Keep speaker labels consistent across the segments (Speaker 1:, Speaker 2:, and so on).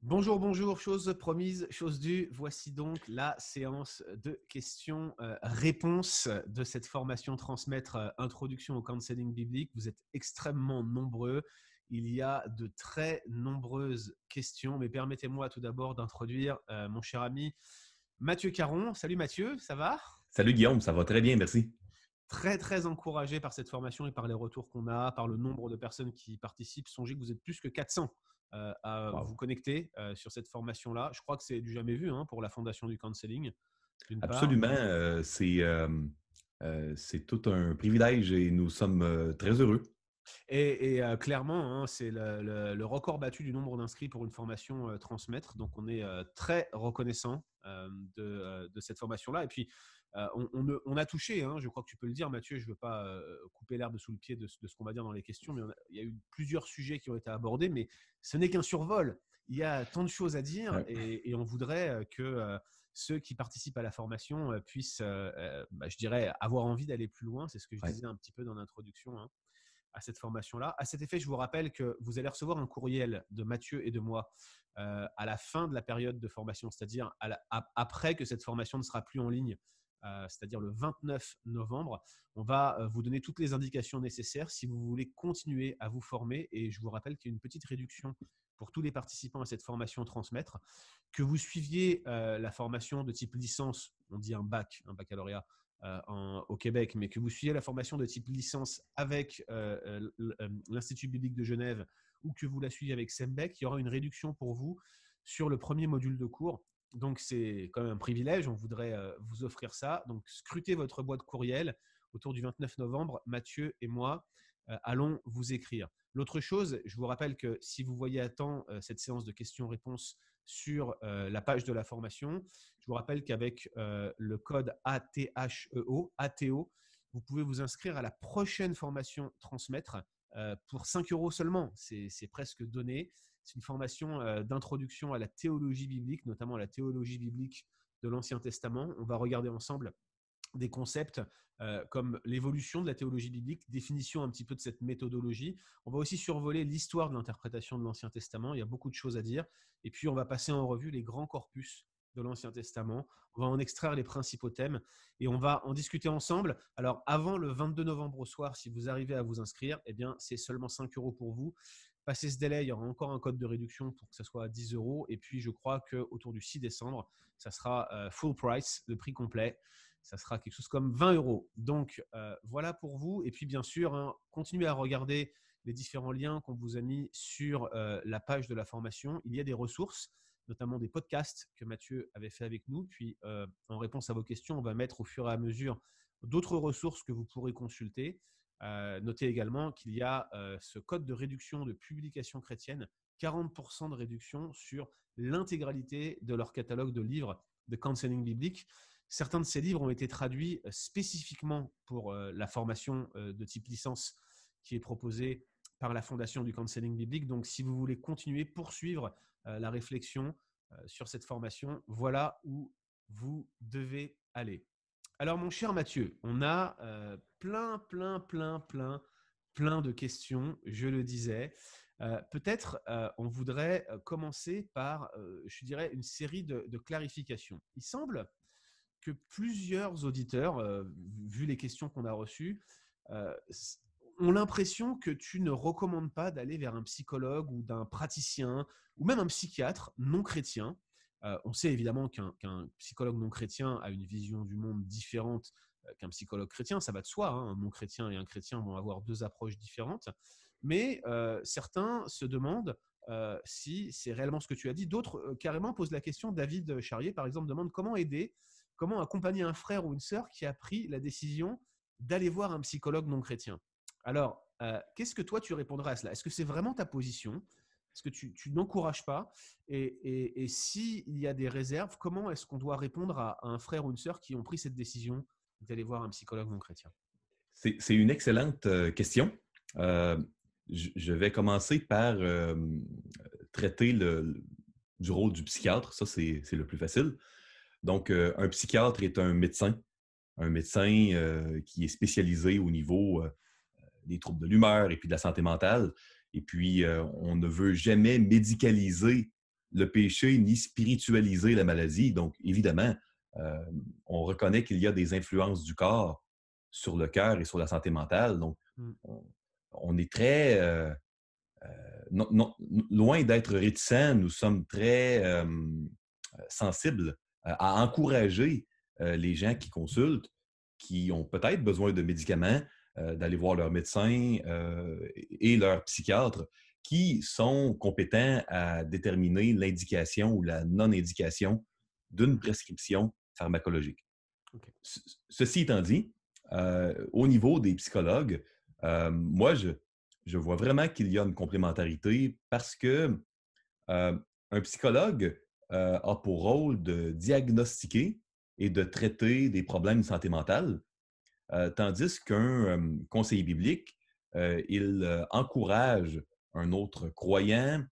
Speaker 1: Bonjour, bonjour, chose promise, chose due. Voici donc la séance de questions-réponses de cette formation Transmettre Introduction au counseling biblique. Vous êtes extrêmement nombreux. Il y a de très nombreuses questions, mais permettez-moi tout d'abord d'introduire mon cher ami Mathieu Caron. Salut Mathieu, ça va?
Speaker 2: Salut Guillaume, ça va très bien, merci.
Speaker 1: Très, très encouragé par cette formation et par les retours qu'on a, par le nombre de personnes qui participent. Songez que vous êtes plus que 400 à vous
Speaker 2: Wow.
Speaker 1: connecter sur cette formation-là. Je crois que c'est du jamais vu pour la Fondation du Counseling, d'une part.
Speaker 2: Absolument, c'est tout un privilège et nous sommes très heureux.
Speaker 1: Et clairement, c'est le record battu du nombre d'inscrits pour une formation transmettre. Donc, on est très reconnaissant de cette formation-là. Et puis, on a touché, je crois que tu peux le dire, Mathieu, je ne veux pas couper l'herbe sous le pied de ce qu'on va dire dans les questions, mais il y a eu plusieurs sujets qui ont été abordés, mais ce n'est qu'un survol. Il y a tant de choses à dire
Speaker 2: Ouais,
Speaker 1: et on voudrait que ceux qui participent à la formation puissent, je dirais, avoir envie d'aller plus loin. C'est ce que je
Speaker 2: ouais.
Speaker 1: disais un petit peu dans l'introduction, à cette formation-là. À cet effet, je vous rappelle que vous allez recevoir un courriel de Mathieu et de moi à la fin de la période de formation, c'est-à-dire après que cette formation ne sera plus en ligne, c'est-à-dire le 29 novembre. On va vous donner toutes les indications nécessaires si vous voulez continuer à vous former. Et je vous rappelle qu'il y a une petite réduction pour tous les participants à cette formation Transmettre. Que vous suiviez la formation de type licence, on dit un bac, un baccalauréat, au Québec, mais que vous suiviez la formation de type licence avec l'Institut biblique de Genève ou que vous la suiviez avec Sembec, il y aura une réduction pour vous sur le premier module de cours. Donc, c'est quand même un privilège. On voudrait vous offrir ça. Donc, scrutez votre boîte courriel autour du 29 novembre. Mathieu et moi allons vous écrire. L'autre chose, je vous rappelle que si vous voyez à temps cette séance de questions-réponses sur la page de la formation, je vous rappelle qu'avec le code ATHEO, vous pouvez vous inscrire à la prochaine formation Transmettre pour 5 euros seulement. C'est presque donné. C'est une formation d'introduction à la théologie biblique, notamment à la théologie biblique de l'Ancien Testament. On va regarder ensemble des concepts comme l'évolution de la théologie biblique, définition un petit peu de cette méthodologie. On va aussi survoler l'histoire de l'interprétation de l'Ancien Testament. Il y a beaucoup de choses à dire. Et puis, on va passer en revue les grands corpus de l'Ancien Testament. On va en extraire les principaux thèmes et on va en discuter ensemble. Alors, avant le 22 novembre au soir, si vous arrivez à vous inscrire, eh bien, c'est seulement 5 euros pour vous. Passé ce délai, il y aura encore un code de réduction pour que ça soit à 10 euros. Et puis, je crois qu'autour du 6 décembre, ça sera full price, le prix complet. Ça sera quelque chose comme 20 euros. Donc, voilà pour vous. Et puis, bien sûr, continuez à regarder les différents liens qu'on vous a mis sur la page de la formation. Il y a des ressources, notamment des podcasts que Mathieu avait fait avec nous. Puis, en réponse à vos questions, on va mettre au fur et à mesure d'autres ressources que vous pourrez consulter. Notez également qu'il y a ce code de réduction de publications chrétiennes, 40% de réduction sur l'intégralité de leur catalogue de livres de counseling biblique. Certains de ces livres ont été traduits spécifiquement pour la formation de type licence qui est proposée par la Fondation du counseling biblique. Donc, si vous voulez continuer, poursuivre la réflexion sur cette formation, voilà où vous devez aller. Alors, mon cher Mathieu, on a plein de questions, je le disais. Peut-être on voudrait commencer par, je dirais, une série de clarifications. Il semble que plusieurs auditeurs, vu les questions qu'on a reçues, euh, ont l'impression que tu ne recommandes pas d'aller vers un psychologue ou d'un praticien ou même un psychiatre non chrétien. On sait évidemment qu'un psychologue non chrétien a une vision du monde différente qu'un psychologue chrétien, ça va de soi. Un non chrétien et un chrétien vont avoir deux approches différentes. Mais certains se demandent si c'est réellement ce que tu as dit. D'autres carrément posent la question. David Charrier, par exemple, demande comment accompagner un frère ou une sœur qui a pris la décision d'aller voir un psychologue non chrétien. Alors, qu'est-ce que toi tu répondrais à cela? Est-ce que c'est vraiment ta position? Est-ce que tu n'encourages pas? Et s'il y a des réserves, comment est-ce qu'on doit répondre à un frère ou une sœur qui ont pris cette décision d'aller voir un psychologue non chrétien?
Speaker 2: C'est une excellente question. Euh, je vais commencer par traiter du rôle du psychiatre. Ça, c'est le plus facile. Donc, un psychiatre est un médecin qui est spécialisé au niveau des troubles de l'humeur et puis de la santé mentale. Et puis, on ne veut jamais médicaliser le péché ni spiritualiser la maladie. Donc, évidemment, euh, on reconnaît qu'il y a des influences du corps sur le cœur et sur la santé mentale. Donc,
Speaker 1: Mm.
Speaker 2: on, on est très, loin d'être réticents, nous sommes très sensibles à encourager les gens qui consultent, qui ont peut-être besoin de médicaments, d'aller voir leur médecin et leur psychiatre, qui sont compétents à déterminer l'indication ou la non-indication d'une
Speaker 1: Mhm.
Speaker 2: prescription pharmacologique.
Speaker 1: Ok.
Speaker 2: Ceci étant dit, au niveau des psychologues, moi, je vois vraiment qu'il y a une complémentarité parce que un psychologue a pour rôle de diagnostiquer et de traiter des problèmes de santé mentale, tandis qu'un conseiller biblique, il encourage un autre croyant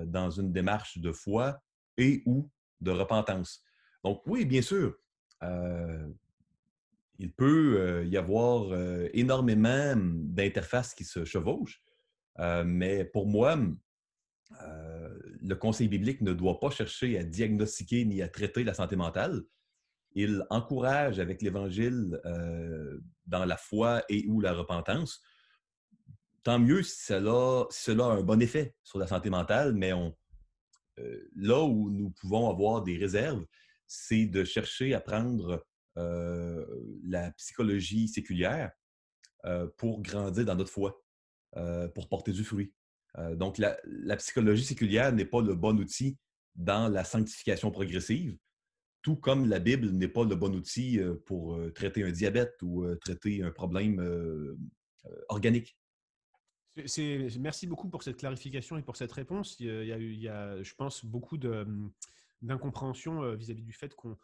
Speaker 2: dans une démarche de foi et ou de repentance. Donc oui, bien sûr, euh, il peut y avoir énormément d'interfaces qui se chevauchent, mais pour moi, le conseil biblique ne doit pas chercher à diagnostiquer ni à traiter la santé mentale. Il encourage avec l'Évangile dans la foi et ou la repentance. Tant mieux si cela a un bon effet sur la santé mentale, mais là où nous pouvons avoir des réserves, c'est de chercher à prendre la psychologie séculière pour grandir dans notre foi, pour porter du fruit. Donc, la psychologie séculière n'est pas le bon outil dans la sanctification progressive, tout comme la Bible n'est pas le bon outil pour traiter un diabète ou traiter un problème organique.
Speaker 1: Merci beaucoup pour cette clarification et pour cette réponse. Il y a, je pense, beaucoup d'incompréhension vis-à-vis du fait qu'on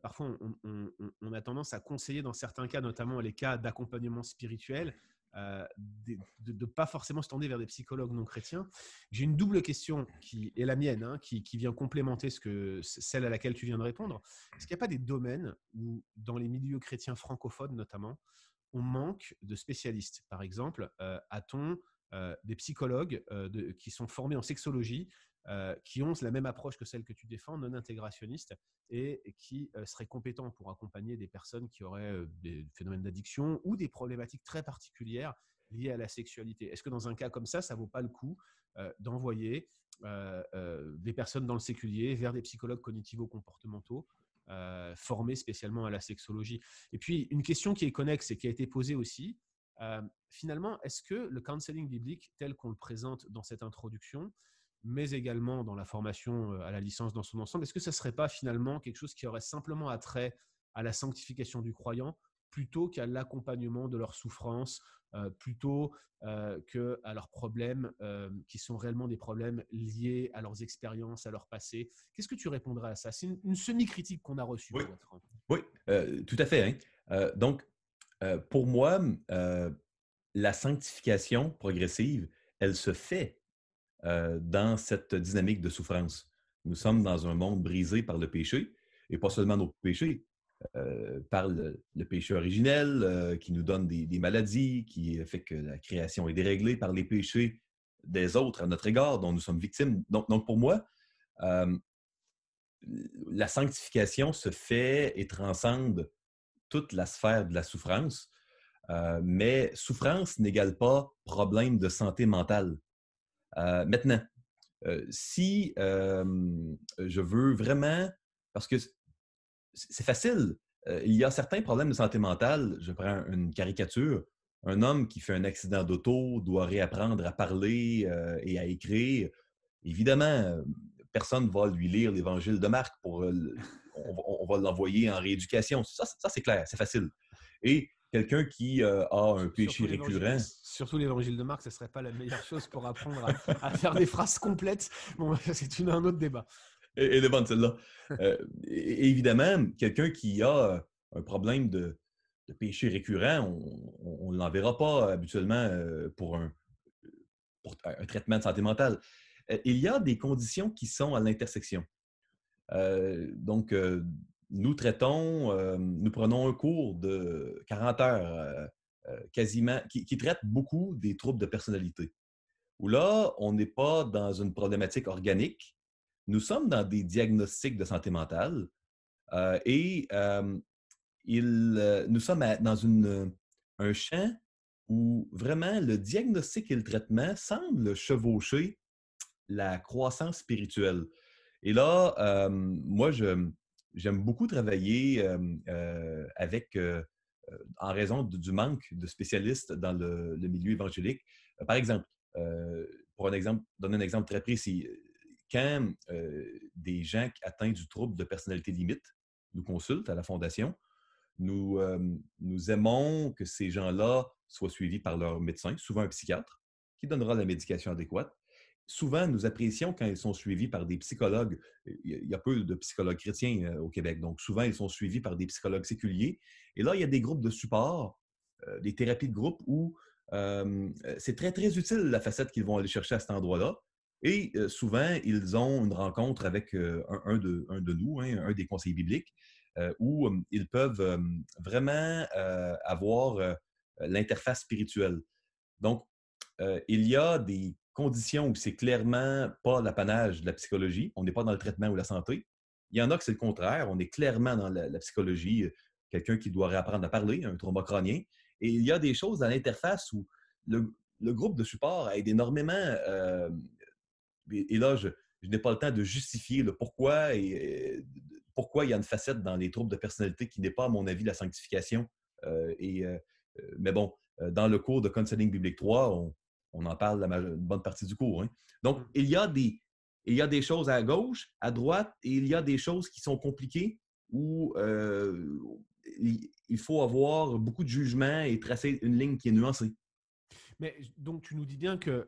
Speaker 1: parfois on a tendance à conseiller dans certains cas, notamment les cas d'accompagnement spirituel, de ne pas forcément se tourner vers des psychologues non chrétiens. J'ai une double question qui est la mienne, hein, qui vient complémenter celle à laquelle tu viens de répondre. Est-ce qu'il n'y a pas des domaines où, dans les milieux chrétiens francophones notamment, on manque de spécialistes? Par exemple, a-t-on des psychologues qui sont formés en sexologie, qui ont la même approche que celle que tu défends, non intégrationniste, et qui seraient compétents pour accompagner des personnes qui auraient des phénomènes d'addiction ou des problématiques très particulières liées à la sexualité? Est-ce que dans un cas comme ça vaut pas le coup d'envoyer des personnes dans le séculier vers des psychologues cognitivo-comportementaux formés spécialement à la sexologie? Et puis, une question qui est connexe et qui a été posée aussi, finalement, est-ce que le counseling biblique, tel qu'on le présente dans cette introduction, mais également dans la formation à la licence dans son ensemble, est-ce que ça ne serait pas finalement quelque chose qui aurait simplement attrait à la sanctification du croyant plutôt qu'à l'accompagnement de leurs souffrances, plutôt qu'à leurs problèmes qui sont réellement des problèmes liés à leurs expériences, à leur passé? Qu'est-ce que tu répondrais à ça? C'est une semi-critique qu'on a reçue,
Speaker 2: Oui,
Speaker 1: pour être franc.
Speaker 2: oui, tout à fait. Hein. Donc, pour moi, la sanctification progressive, elle se fait dans cette dynamique de souffrance. Nous sommes dans un monde brisé par le péché, et pas seulement nos péchés, par le péché originel qui nous donne des maladies, qui fait que la création est déréglée par les péchés des autres à notre égard, dont nous sommes victimes. Donc pour moi, euh, la sanctification se fait et transcende toute la sphère de la souffrance, mais souffrance n'égale pas problème de santé mentale. Maintenant, si je veux vraiment, parce que c'est facile, il y a certains problèmes de santé mentale, je prends une caricature, un homme qui fait un accident d'auto doit réapprendre à parler et à écrire. Évidemment, personne ne va lui lire l'Évangile de Marc on va l'envoyer en rééducation. Ça c'est clair, c'est facile. Et quelqu'un qui a un péché récurrent.
Speaker 1: Surtout l'évangile de Marc, ce ne serait pas la meilleure chose pour apprendre à faire des phrases complètes. Bon, c'est un autre débat.
Speaker 2: Elle est bonne celle-là. Et évidemment, quelqu'un qui a un problème de péché récurrent, on ne l'enverra pas habituellement pour un traitement de santé mentale. Il y a des conditions qui sont à l'intersection. Donc, nous prenons un cours de 40 heures quasiment, qui traite beaucoup des troubles de personnalité. Où là, on n'est pas dans une problématique organique, nous sommes dans des diagnostics de santé mentale et nous sommes dans un champ où vraiment le diagnostic et le traitement semblent chevaucher la croissance spirituelle. Et là, moi, j'aime beaucoup travailler en raison du manque de spécialistes dans le milieu évangélique. Par exemple, euh, donner un exemple très précis, quand des gens atteints du trouble de personnalité limite nous consultent à la Fondation, nous aimons que ces gens-là soient suivis par leur médecin, souvent un psychiatre, qui donnera la médication adéquate. Souvent, nous apprécions quand ils sont suivis par des psychologues. Il y a peu de psychologues chrétiens au Québec, donc souvent, ils sont suivis par des psychologues séculiers. Et là, il y a des groupes de support, des thérapies de groupe où c'est très, très utile la facette qu'ils vont aller chercher à cet endroit-là. Et souvent, ils ont une rencontre avec un de nous, hein, un des conseillers bibliques, où ils peuvent vraiment avoir l'interface spirituelle. Donc, il y a des conditions où c'est clairement pas l'apanage de la psychologie, on n'est pas dans le traitement ou la santé. Il y en a que c'est le contraire, on est clairement dans la psychologie, quelqu'un qui doit réapprendre à parler, un trauma crânien. Et il y a des choses à l'interface où le groupe de support aide énormément. Et là, je n'ai pas le temps de justifier le pourquoi et pourquoi il y a une facette dans les troubles de personnalité qui n'est pas, à mon avis, la sanctification. Mais bon, dans le cours de Counseling Biblique 3, on en parle une bonne partie du cours. Hein. Donc, il y a des choses à gauche, à droite, et il y a des choses qui sont compliquées où il faut avoir beaucoup de jugement et tracer une ligne qui est nuancée.
Speaker 1: Mais donc, tu nous dis bien que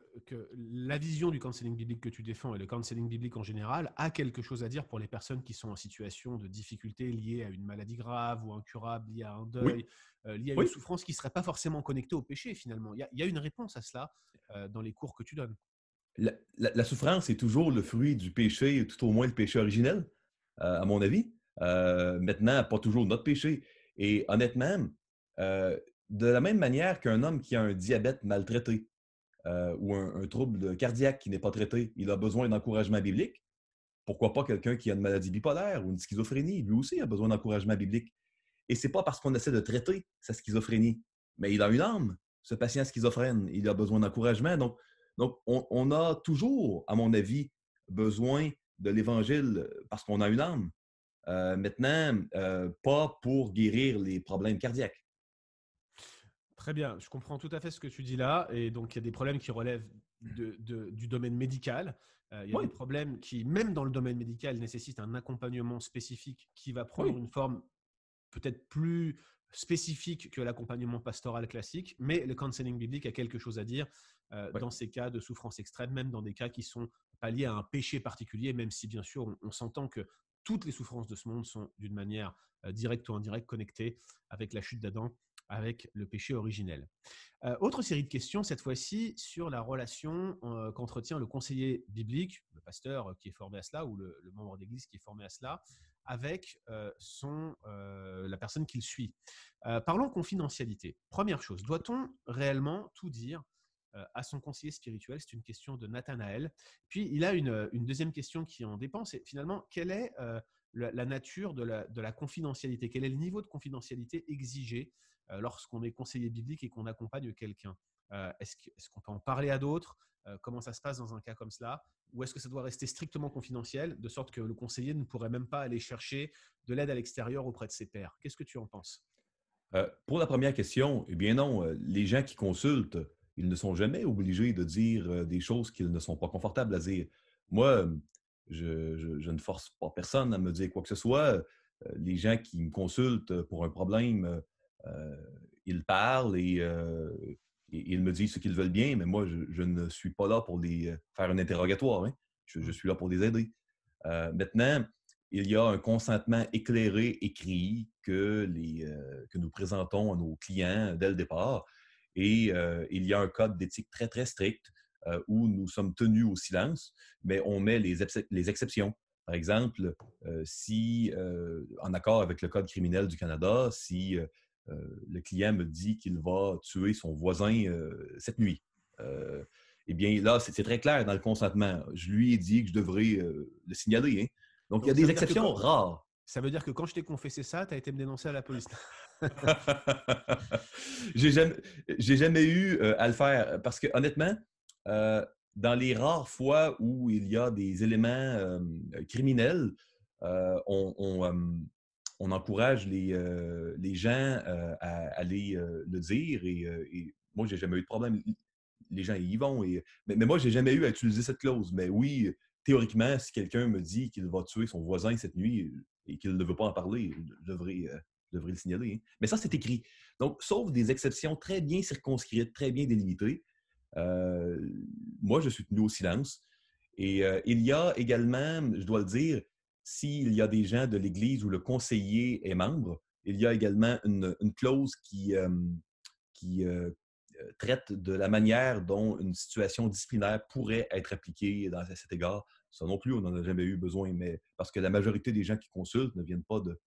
Speaker 1: la vision du counseling biblique que tu défends et le counseling biblique en général a quelque chose à dire pour les personnes qui sont en situation de difficulté liée à une maladie grave ou incurable, liée à un
Speaker 2: Oui,
Speaker 1: deuil, liée à une
Speaker 2: oui.
Speaker 1: souffrance qui ne serait pas forcément connectée au péché finalement. Il y a une réponse à cela dans les cours que tu donnes.
Speaker 2: La souffrance est toujours le fruit du péché, tout au moins le péché originel, à mon avis. Maintenant, pas toujours notre péché. Et honnêtement, euh, de la même manière qu'un homme qui a un diabète maltraité ou un trouble cardiaque qui n'est pas traité, il a besoin d'encouragement biblique. Pourquoi pas quelqu'un qui a une maladie bipolaire ou une schizophrénie, lui aussi a besoin d'encouragement biblique. Et c'est pas parce qu'on essaie de traiter sa schizophrénie, mais il a une âme, ce patient schizophrène, il a besoin d'encouragement. Donc on a toujours, à mon avis, besoin de l'Évangile parce qu'on a une âme. Maintenant, pas pour guérir les problèmes cardiaques.
Speaker 1: Très bien, je comprends tout à fait ce que tu dis là. Et donc, il y a des problèmes qui relèvent du domaine médical. Il y a des
Speaker 2: Oui,
Speaker 1: problèmes qui, même dans le domaine médical, nécessitent un accompagnement spécifique qui va prendre
Speaker 2: oui,
Speaker 1: une forme peut-être plus spécifique que l'accompagnement pastoral classique, mais le counseling biblique a quelque chose à dire
Speaker 2: oui.
Speaker 1: dans ces cas de souffrance extrême, même dans des cas qui sont pas liés à un péché particulier, même si bien sûr on s'entend que toutes les souffrances de ce monde sont d'une manière directe ou indirecte connectées avec la chute d'Adam, avec le péché originel. Autre série de questions, cette fois-ci sur la relation qu'entretient le conseiller biblique, le pasteur qui est formé à cela, ou le membre d'église qui est formé à cela, avec la personne qu'il suit. Parlons confidentialité. Première chose, doit-on réellement tout dire à son conseiller spirituel? C'est une question de Nathanaël. Puis il a une deuxième question qui en dépend, c'est finalement quelle est la nature de la confidentialité? Quel est le niveau de confidentialité exigé lorsqu'on est conseiller biblique et qu'on accompagne quelqu'un? Est-ce qu'on peut en parler à d'autres? Comment ça se passe dans un cas comme cela? Ou est-ce que ça doit rester strictement confidentiel, de sorte que le conseiller ne pourrait même pas aller chercher de l'aide à l'extérieur auprès de ses pairs? Qu'est-ce que tu en penses?
Speaker 2: Pour la première question, eh bien non, les gens qui consultent, ils ne sont jamais obligés de dire des choses qu'ils ne sont pas confortables à dire. Moi, je ne force pas personne à me dire quoi que ce soit. Les gens qui me consultent pour un problème, euh, ils parlent et ils me disent ce qu'ils veulent bien, mais moi, je ne suis pas là pour les faire un interrogatoire. Hein. Je
Speaker 1: Mm.
Speaker 2: suis là pour les aider. Maintenant, il y a un consentement éclairé, écrit, que nous présentons à nos clients dès le départ. Et il y a un code d'éthique très, très strict où nous sommes tenus au silence, mais on met les exceptions. Par exemple, si, en accord avec le Code criminel du Canada, si le client me dit qu'il va tuer son voisin cette nuit, euh, Eh bien, là, c'est très clair dans le consentement. Je lui ai dit que je devrais le signaler, hein. Donc, il y a
Speaker 1: Donc, ça
Speaker 2: des
Speaker 1: veut dire que
Speaker 2: exceptions rares.
Speaker 1: ça veut dire que quand je t'ai confessé ça, tu as été me dénoncer à la police.
Speaker 2: J'ai jamais, j'ai jamais eu à le faire parce que honnêtement, euh, dans les rares fois où il y a des éléments criminels, on encourage les gens à aller le dire et moi, j'ai jamais eu de problème. Les gens y vont. Mais moi, j'ai jamais eu à utiliser cette clause. Mais oui, théoriquement, si quelqu'un me dit qu'il va tuer son voisin cette nuit et qu'il ne veut pas en parler, je devrais le signaler, hein. Mais ça, c'est écrit. Donc, sauf des exceptions très bien circonscrites, très bien délimitées, euh, moi, je suis tenu au silence. Et il y a également, je dois le dire, s'il y a des gens de l'Église où le conseiller est membre, il y a également une clause qui traite de la manière dont une situation disciplinaire pourrait être appliquée à cet égard. Ça non plus, on n'en a jamais eu besoin, mais parce que la majorité des gens qui consultent ne viennent pas de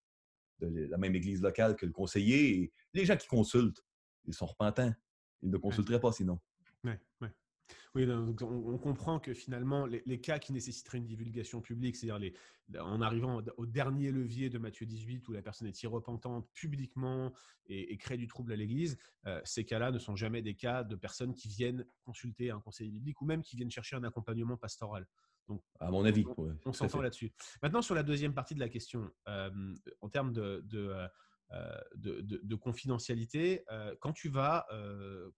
Speaker 2: la même église locale que le conseiller. Et les gens qui consultent, ils sont repentants. Ils ne
Speaker 1: Ouais,
Speaker 2: consulteraient pas sinon.
Speaker 1: ouais, ouais. Oui, donc on comprend que finalement, les cas qui nécessiteraient une divulgation publique, c'est-à-dire en arrivant au dernier levier de Matthieu 18, où la personne est irrepentante publiquement et crée du trouble à l'Église, ces cas-là ne sont jamais des cas de personnes qui viennent consulter un conseiller biblique ou même qui viennent chercher un accompagnement pastoral. Donc,
Speaker 2: À mon avis, oui,
Speaker 1: on
Speaker 2: tout à
Speaker 1: s'entend
Speaker 2: fait.
Speaker 1: là-dessus. Maintenant, sur la deuxième partie de la question, en termes de confidentialité, quand tu vas,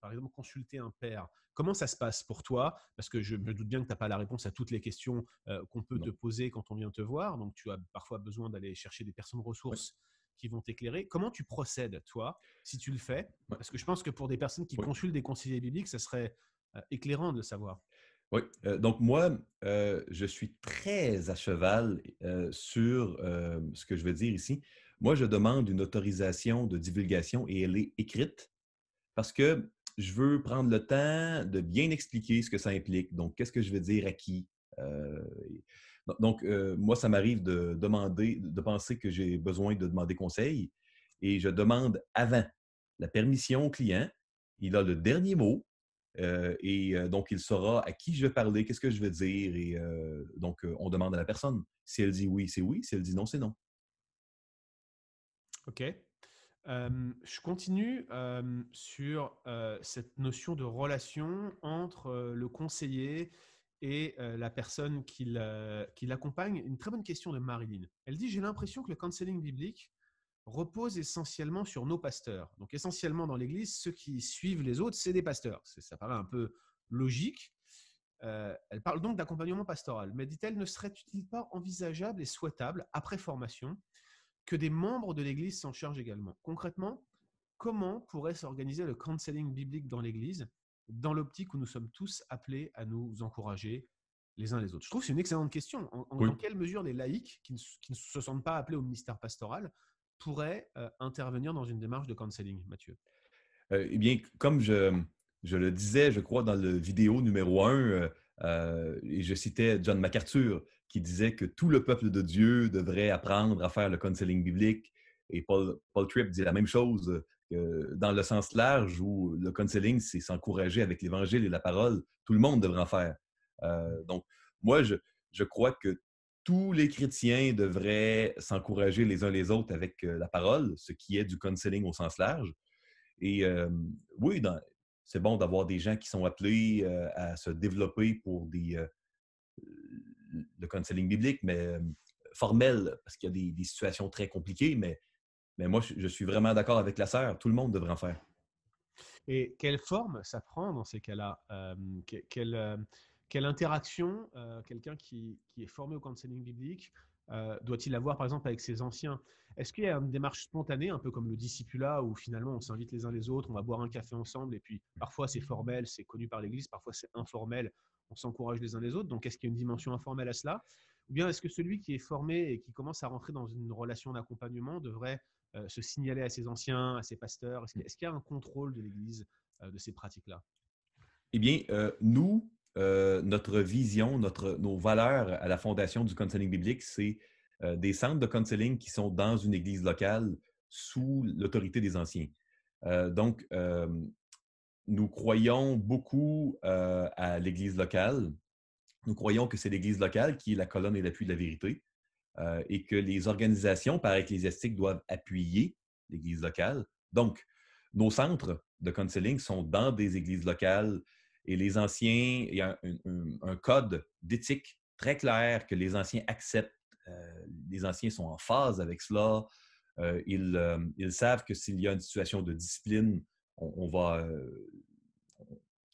Speaker 1: par exemple, consulter un père, comment ça se passe pour toi? Parce que je me doute bien que tu n'as pas la réponse à toutes les questions qu'on peut te
Speaker 2: Non.
Speaker 1: poser quand on vient te voir. Donc, tu as parfois besoin d'aller chercher des personnes
Speaker 2: Oui,
Speaker 1: ressources qui vont t'éclairer. Comment tu procèdes, toi, si tu le fais?
Speaker 2: oui,
Speaker 1: Parce que je pense que pour des personnes qui
Speaker 2: oui.
Speaker 1: consultent des conseillers bibliques, ça serait éclairant de le savoir.
Speaker 2: Oui. Donc moi, je suis très à cheval sur ce que je veux dire ici. Moi, je demande une autorisation de divulgation et elle est écrite parce que je veux prendre le temps de bien expliquer ce que ça implique. Donc, qu'est-ce que je veux dire à qui? Euh, moi, ça m'arrive de demander, de penser que j'ai besoin de demander conseil et je demande avant la permission au client. Il a le dernier mot donc il saura à qui je vais parler, qu'est-ce que je veux dire et on demande à la personne. Si elle dit oui, c'est oui. Si elle dit non, c'est non.
Speaker 1: Ok. Je continue sur cette notion de relation entre le conseiller et la personne qui l'accompagne. Une très bonne question de Marilyn. Elle dit: j'ai l'impression que le counseling biblique repose essentiellement sur nos pasteurs. Donc essentiellement dans l'Église, ceux qui suivent les autres, c'est des pasteurs. Ça paraît un peu logique. Elle parle donc d'accompagnement pastoral. Mais dit-elle, ne serait-il pas envisageable et souhaitable, après formation, que des membres de l'Église s'en chargent également? Concrètement, comment pourrait s'organiser le counseling biblique dans l'Église, dans l'optique où nous sommes tous appelés à nous encourager les uns les autres? Je trouve que c'est une excellente question.
Speaker 2: Oui.
Speaker 1: Dans quelle mesure les laïcs, qui ne se sentent pas appelés au ministère pastoral, pourraient intervenir dans une démarche de counseling, Mathieu?
Speaker 2: Eh bien, comme je le disais, je crois, dans le vidéo numéro 1, et je citais John MacArthur, qui disait que tout le peuple de Dieu devrait apprendre à faire le counseling biblique. Et Paul Tripp dit la même chose, dans le sens large où le counseling, c'est s'encourager avec l'Évangile et la parole. Tout le monde devrait en faire. Donc, moi, je crois que tous les chrétiens devraient s'encourager les uns les autres avec la parole, ce qui est du counseling au sens large. Et oui, c'est bon d'avoir des gens qui sont appelés à se développer pour le counseling biblique, mais formel, parce qu'il y a des situations très compliquées, mais moi, je suis vraiment d'accord avec la sœur. Tout le monde devrait en faire.
Speaker 1: Et quelle forme ça prend dans ces cas-là? Quelle interaction quelqu'un qui est formé au counseling biblique doit-il avoir, par exemple, avec ses anciens? Est-ce qu'il y a une démarche spontanée, un peu comme le discipulat, où finalement on s'invite les uns les autres, on va boire un café ensemble, et puis parfois c'est formel, c'est connu par l'Église, parfois c'est informel, on s'encourage les uns les autres. Donc est-ce qu'il y a une dimension informelle à cela? Ou bien est-ce que celui qui est formé et qui commence à rentrer dans une relation d'accompagnement devrait se signaler à ses anciens, à ses pasteurs? Est-ce qu'il y a un contrôle de l'Église de ces pratiques-là?
Speaker 2: Eh bien, nous, notre vision, nos valeurs à la fondation du counseling biblique, c'est des centres de counseling qui sont dans une église locale sous l'autorité des anciens. Donc, nous croyons beaucoup à l'Église locale. Nous croyons que c'est l'Église locale qui est la colonne et l'appui de la vérité et que les organisations para-ecclésiastiques doivent appuyer l'Église locale. Donc, nos centres de counseling sont dans des églises locales et les anciens, il y a un code d'éthique très clair que les anciens acceptent. Les anciens sont en phase avec cela. Ils savent que s'il y a une situation de discipline, on va,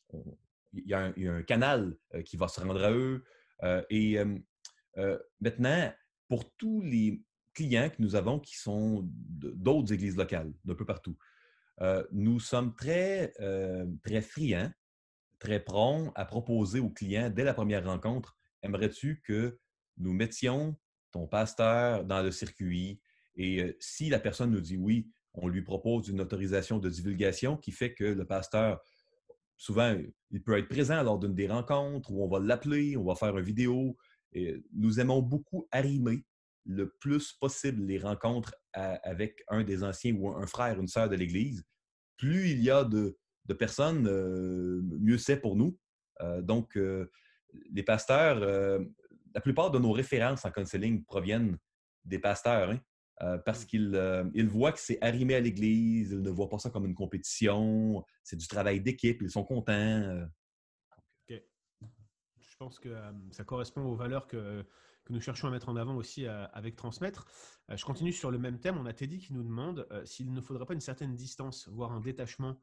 Speaker 2: on- il y a un canal qui va se rendre à eux. Maintenant, pour tous les clients que nous avons qui sont d'autres églises locales, d'un peu partout, nous sommes très friands, très prompts à proposer aux clients, dès la première rencontre, aimerais-tu que nous mettions ton pasteur dans le circuit? Et si la personne nous dit oui, on lui propose une autorisation de divulgation qui fait que le pasteur, souvent, il peut être présent lors d'une des rencontres où on va l'appeler, on va faire une vidéo. Et nous aimons beaucoup arrimer le plus possible les rencontres avec un des anciens ou un frère, une sœur de l'Église. Plus il y a de personnes, mieux c'est pour nous. Donc, les pasteurs, la plupart de nos références en counseling proviennent des pasteurs, hein, parce qu'ils ils voient que c'est arrimé à l'Église, ils ne voient pas ça comme une compétition, c'est du travail d'équipe, ils sont contents.
Speaker 1: Ok. Je pense que ça correspond aux valeurs que nous cherchons à mettre en avant aussi avec Transmettre. Je continue sur le même thème. On a Teddy qui nous demande s'il ne faudrait pas une certaine distance, voire un détachement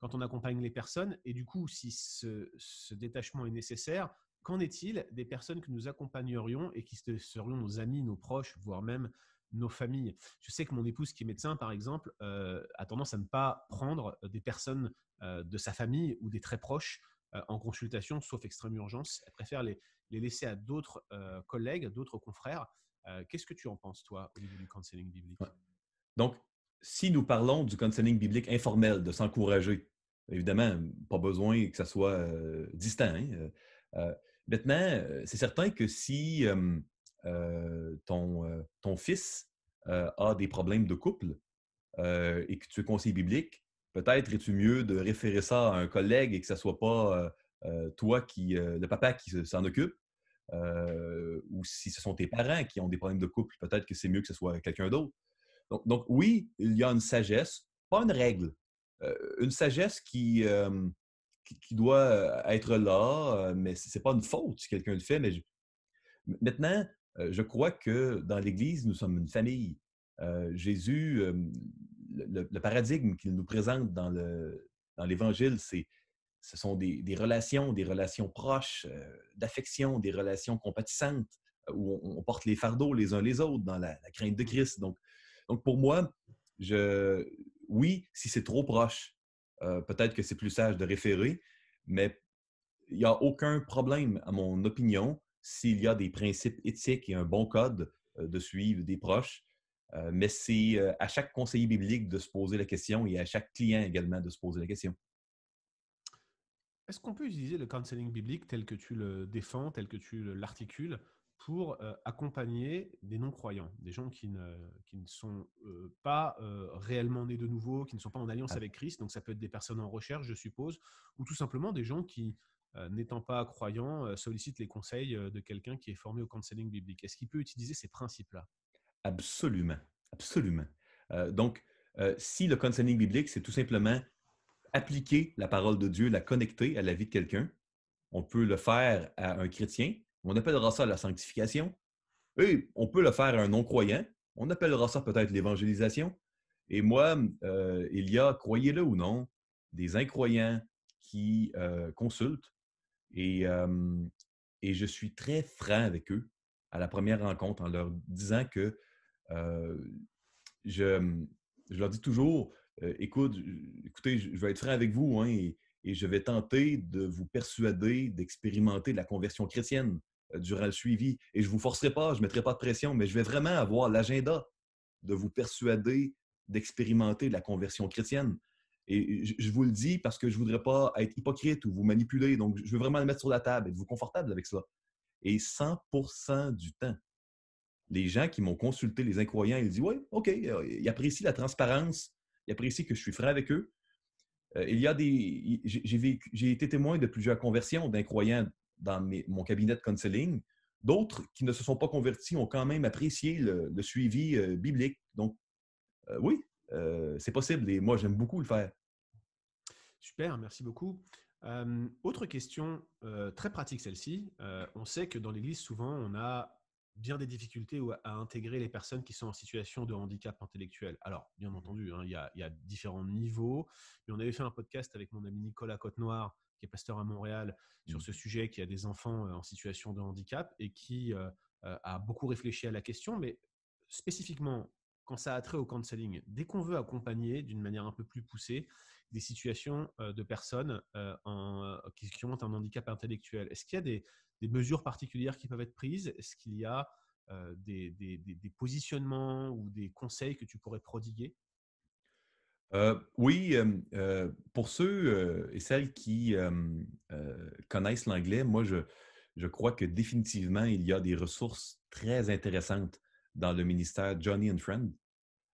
Speaker 1: quand on accompagne les personnes. Et du coup, si ce détachement est nécessaire, qu'en est-il des personnes que nous accompagnerions et qui serions nos amis, nos proches, voire même nos familles? Je sais que mon épouse qui est médecin, par exemple, a tendance à ne pas prendre des personnes de sa famille ou des très proches en consultation, sauf extrême urgence. Elle préfère les laisser à d'autres collègues, d'autres confrères. Qu'est-ce que tu en penses, toi, au niveau du counseling
Speaker 2: Ouais.
Speaker 1: biblique?
Speaker 2: Donc, si nous parlons du counseling biblique informel, de s'encourager, évidemment, pas besoin que ça soit distant. Hein. Euh, Maintenant, c'est certain que si ton fils a des problèmes de couple et que tu es conseiller biblique, peut-être es-tu mieux de référer ça à un collègue et que ce ne soit pas toi le papa qui s'en occupe. Ou si ce sont tes parents qui ont des problèmes de couple, peut-être que c'est mieux que ce soit quelqu'un d'autre. Donc, oui, il y a une sagesse, pas une règle, une sagesse qui doit être là, mais ce n'est pas une faute si quelqu'un le fait. Maintenant, je crois que dans l'Église, nous sommes une famille. Jésus, le paradigme qu'il nous présente dans l'Évangile, ce sont des relations proches, d'affection, des relations compatissantes, où on porte les fardeaux les uns les autres dans la crainte de Christ. Donc pour moi, je, oui, si c'est trop proche, peut-être que c'est plus sage de référer, mais il n'y a aucun problème, à mon opinion, s'il y a des principes éthiques et un bon code de suivre des proches. Mais c'est à chaque conseiller biblique de se poser la question et à chaque client également de se poser la question.
Speaker 1: Est-ce qu'on peut utiliser le counseling biblique tel que tu le défends, tel que tu l'articules, pour accompagner des non-croyants, des gens qui ne sont pas réellement nés de nouveau, qui ne sont pas en alliance
Speaker 2: Ah,
Speaker 1: avec Christ, donc ça peut être des personnes en recherche, je suppose, ou tout simplement des gens qui, n'étant pas croyants, sollicitent les conseils de quelqu'un qui est formé au counseling biblique. Est-ce qu'il peut utiliser ces principes-là?
Speaker 2: absolument, absolument. Donc, si le counseling biblique, c'est tout simplement appliquer la parole de Dieu, la connecter à la vie de quelqu'un, on peut le faire à un chrétien, on appellera ça la sanctification. Et on peut le faire à un non-croyant, on appellera ça peut-être l'évangélisation. Et moi, il y a, croyez-le ou non, des incroyants qui consultent et, euh, et je suis très franc avec eux à la première rencontre en leur disant que euh, je, je leur dis toujours, écoutez, je vais être franc avec vous, hein, et je vais tenter de vous persuader d'expérimenter la conversion chrétienne durant le suivi. Et je ne vous forcerai pas, je ne mettrai pas de pression, mais je vais vraiment avoir l'agenda de vous persuader d'expérimenter la conversion chrétienne. Et je vous le dis parce que je ne voudrais pas être hypocrite ou vous manipuler. Donc, je veux vraiment le mettre sur la table. Êtes-vous confortable avec cela? Et 100% du temps, les gens qui m'ont consulté, les incroyants, ils disent oui, OK, ils apprécient la transparence, ils apprécient que je suis franc avec eux. il y a des, j'ai été témoin de plusieurs conversions d'incroyants dans mon cabinet de counseling. D'autres qui ne se sont pas convertis ont quand même apprécié le suivi biblique. Donc, oui, c'est possible et moi, j'aime beaucoup le faire.
Speaker 1: Super, merci beaucoup. Autre question très pratique celle-ci. On sait que dans l'Église, souvent, on a bien des difficultés à intégrer les personnes qui sont en situation de handicap intellectuel. Alors, bien entendu, hein, il y a différents niveaux. Mais on avait fait un podcast avec mon ami Nicolas Côte-Noir, qui est pasteur à Montréal, sur
Speaker 2: Mm.
Speaker 1: ce sujet, qui a des enfants en situation de handicap et qui a beaucoup réfléchi à la question. Mais spécifiquement, quand ça a trait au counseling, dès qu'on veut accompagner d'une manière un peu plus poussée, des situations de personnes qui ont un handicap intellectuel. Est-ce qu'il y a des mesures particulières qui peuvent être prises? Est-ce qu'il y a des positionnements ou des conseils que tu pourrais prodiguer?
Speaker 2: Oui, pour ceux et celles qui connaissent l'anglais, moi, je crois que définitivement, il y a des ressources très intéressantes dans le ministère Johnny and Friend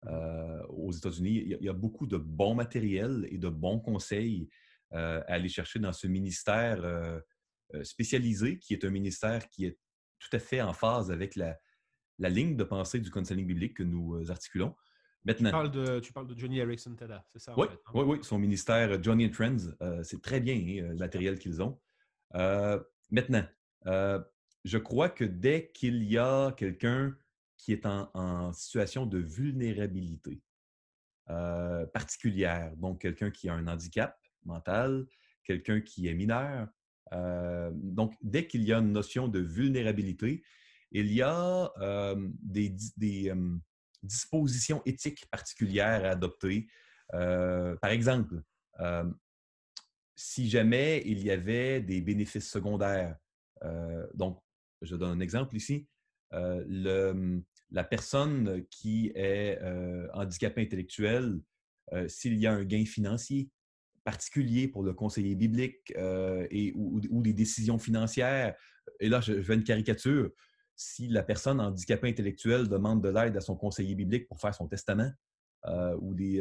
Speaker 1: Mhm.
Speaker 2: aux États-Unis. Il y a beaucoup de bons matériels et de bons conseils à aller chercher dans ce ministère spécialisé, qui est un ministère qui est tout à fait en phase avec la ligne de pensée du counseling biblique que nous articulons. Maintenant,
Speaker 1: Tu parles de Johnny Erickson Tada, c'est ça en
Speaker 2: oui,
Speaker 1: fait, hein?
Speaker 2: oui, oui, son ministère Johnny and Friends, c'est très bien hein, le
Speaker 1: Super.
Speaker 2: matériel qu'ils ont. Maintenant, euh, je crois que dès qu'il y a quelqu'un qui est en situation de vulnérabilité particulière, donc quelqu'un qui a un handicap mental, quelqu'un qui est mineur, donc dès qu'il y a une notion de vulnérabilité, il y a des dispositions éthiques particulières à adopter. Par exemple, euh, si jamais il y avait des bénéfices secondaires, donc je donne un exemple ici, la personne qui est handicapée intellectuelle, s'il y a un gain financier particulier pour le conseiller biblique ou des décisions financières, et là je fais une caricature, si la personne handicapée intellectuelle demande de l'aide à son conseiller biblique pour faire son testament, ou des,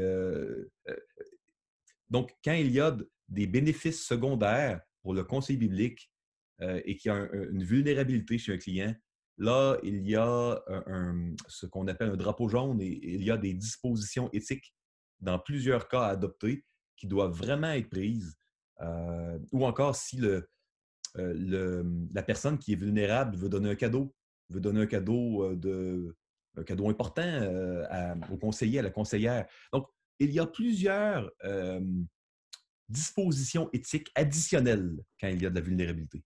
Speaker 2: donc, quand il y a des bénéfices secondaires pour le conseil biblique et qu'il y a une vulnérabilité chez un client, là, il y a ce qu'on appelle un drapeau jaune et il y a des dispositions éthiques dans plusieurs cas à adopter qui doivent vraiment être prises. Ou encore, si la personne qui est vulnérable veut donner un cadeau, veut donner un cadeau important au conseiller, à la conseillère. Donc, il y a plusieurs dispositions éthiques additionnelles quand il y a de la vulnérabilité.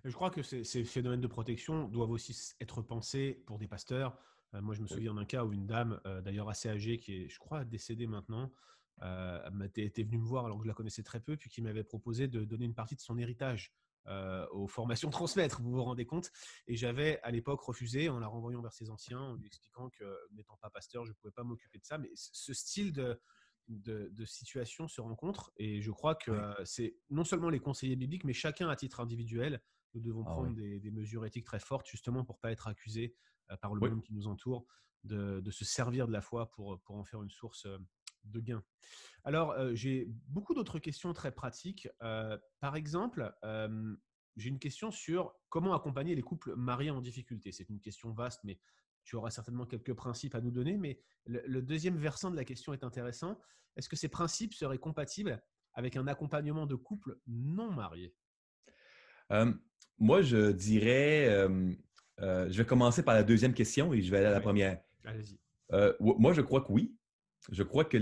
Speaker 1: Je crois que ces phénomènes de protection doivent aussi être pensés pour des pasteurs. Moi, je me
Speaker 2: Oui.
Speaker 1: souviens d'un cas où une dame, d'ailleurs assez âgée, qui est, je crois, décédée maintenant, était venue me voir alors que je la connaissais très peu, puis qui m'avait proposé de donner une partie de son héritage aux formations transmettre, vous vous rendez compte? Et j'avais à l'époque refusé en la renvoyant vers ses anciens, en lui expliquant que n'étant pas pasteur, je ne pouvais pas m'occuper de ça. Mais ce style de situation se rencontre et je crois que
Speaker 2: Oui.
Speaker 1: c'est non seulement les conseillers bibliques, mais chacun à titre individuel nous devons
Speaker 2: Ah
Speaker 1: prendre
Speaker 2: oui.
Speaker 1: des mesures éthiques très fortes, justement pour ne pas être accusés par le
Speaker 2: Oui.
Speaker 1: monde qui nous entoure de se servir de la foi pour en faire une source de gain. Alors, j'ai beaucoup d'autres questions très pratiques. Par exemple, j'ai une question sur comment accompagner les couples mariés en difficulté. C'est une question vaste, mais tu auras certainement quelques principes à nous donner. Mais le deuxième versant de la question est intéressant. Est-ce que ces principes seraient compatibles avec un accompagnement de couples non mariés?
Speaker 2: Euh, Moi, je dirais, je vais commencer par la deuxième question et je vais aller à la
Speaker 1: Oui,
Speaker 2: première.
Speaker 1: allez-y.
Speaker 2: Moi, je crois que oui. Je crois que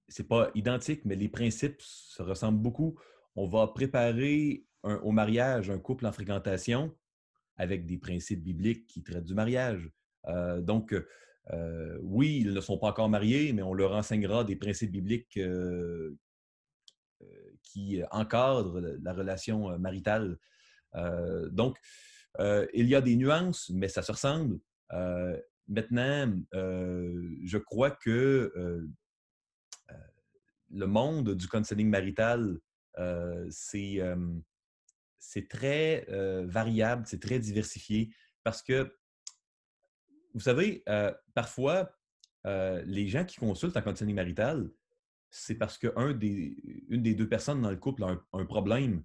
Speaker 2: c'est pas identique, mais les principes se ressemblent beaucoup. On va préparer au mariage un couple en fréquentation avec des principes bibliques qui traitent du mariage. Donc, oui, ils ne sont pas encore mariés, mais on leur enseignera des principes bibliques qui encadrent la relation maritale. Donc, il y a des nuances, mais ça se ressemble. Maintenant, je crois que le monde du counseling marital, euh, c'est euh, c'est très variable, c'est très diversifié parce que, vous savez, parfois, les gens qui consultent en counseling marital c'est parce qu'une des deux personnes dans le couple a un problème